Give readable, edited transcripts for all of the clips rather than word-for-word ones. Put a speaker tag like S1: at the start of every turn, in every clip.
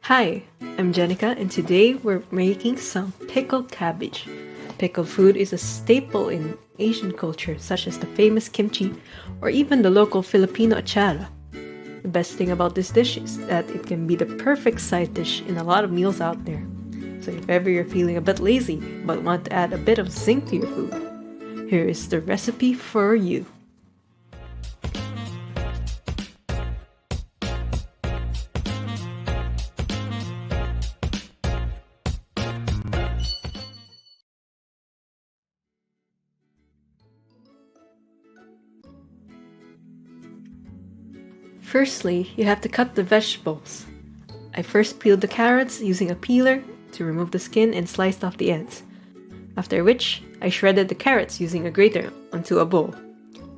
S1: Hi, I'm Jenica and today we're making some pickled cabbage. Pickled food is a staple in Asian culture such as the famous kimchi or even the local Filipino 𝗤𝗓𝗏. The best thing about this dish is that it can be the perfect side dish in a lot of meals out there. So if ever you're feeling a bit lazy but want to add a bit of zing to your food, here is the recipe for you. Firstly, you have to cut the vegetables. I first peeled the carrots using a peeler to remove the skin and sliced off the ends. After which, I shredded the carrots using a grater onto a bowl.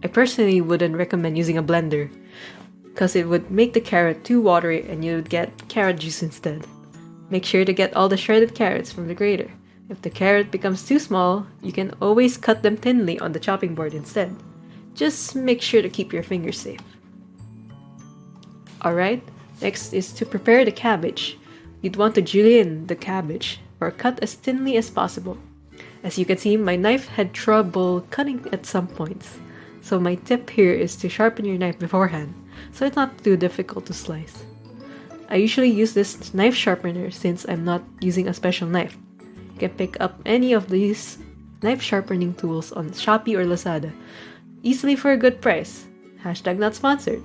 S1: I personally wouldn't recommend using a blender because it would make the carrot too watery and you would get carrot juice instead. Make sure to get all the shredded carrots from the grater. If the carrot becomes too small, you can always cut them thinly on the chopping board instead. Just make sure to keep your fingers safe. Alright, next is to prepare the cabbage. You'd want to julienne the cabbage, or cut as thinly as possible. As you can see, my knife had trouble cutting at some points. So my tip here is to sharpen your knife beforehand, so it's not too difficult to slice. I usually use this knife sharpener since I'm not using a special knife. You can pick up any of these knife sharpening tools on Shopee or Lazada, easily for a good price. Hashtag not sponsored.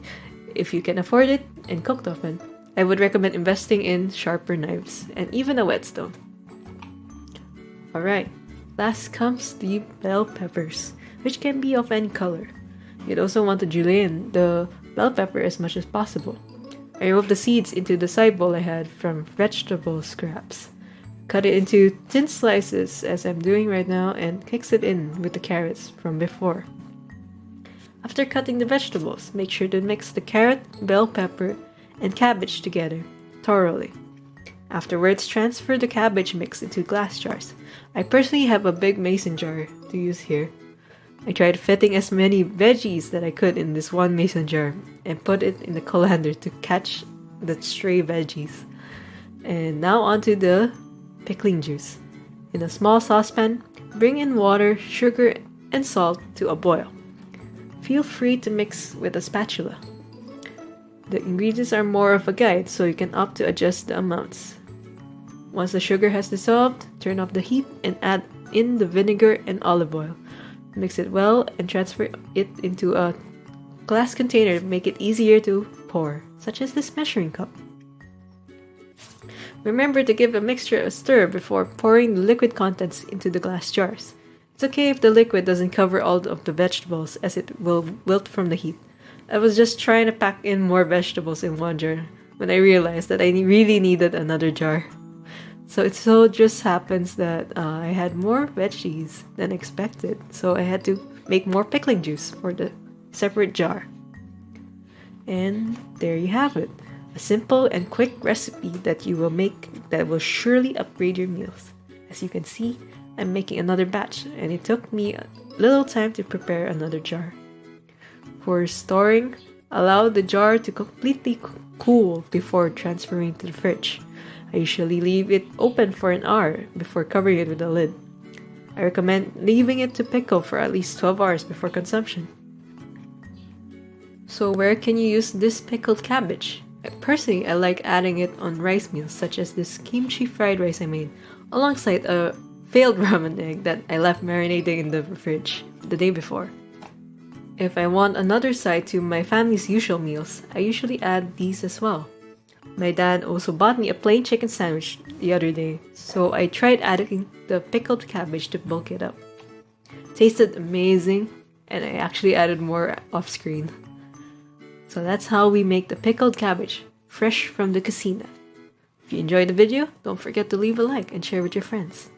S1: If you can afford it and cooked often, I would recommend investing in sharper knives and even a whetstone. Alright, last comes the bell peppers, which can be of any color. You'd also want to julienne the bell pepper as much as possible. I removed the seeds into the side bowl I had from vegetable scraps. Cut it into thin slices as I'm doing right now and mix it in with the carrots from before. After cutting the vegetables, make sure to mix the carrot, bell pepper, and cabbage together thoroughly. Afterwards, transfer the cabbage mix into glass jars. I personally have a big mason jar to use here. I tried fitting as many veggies that I could in this one mason jar and put it in the colander to catch the stray veggies. And now onto the pickling juice. In a small saucepan, bring in water, sugar, and salt to a boil. Feel free to mix with a spatula. The ingredients are more of a guide, so you can opt to adjust the amounts. Once the sugar has dissolved, turn off the heat and add in the vinegar and olive oil. Mix it well and transfer it into a glass container to make it easier to pour, such as this measuring cup. Remember to give a mixture a stir before pouring the liquid contents into the glass jars. It's okay if the liquid doesn't cover all of the vegetables as it will wilt from the heat. I was just trying to pack in more vegetables in one jar when I realized that I really needed another jar. So it just happens that I had more veggies than expected, so I had to make more pickling juice for the separate jar. And there you have it, a simple and quick recipe that you will make that will surely upgrade your meals. As you can see, I'm making another batch and it took me a little time to prepare another jar. For storing, allow the jar to completely cool before transferring to the fridge. I usually leave it open for an hour before covering it with a lid. I recommend leaving it to pickle for at least 12 hours before consumption. So where can you use this pickled cabbage? Personally, I like adding it on rice meals such as this kimchi fried rice I made, alongside a failed ramen egg that I left marinating in the fridge the day before. If I want another side to my family's usual meals, I usually add these as well. My dad also bought me a plain chicken sandwich the other day, so I tried adding the pickled cabbage to bulk it up. Tasted amazing, and I actually added more off screen. So that's how we make the pickled cabbage, fresh from the Cuisina. If you enjoyed the video, don't forget to leave a like and share with your friends.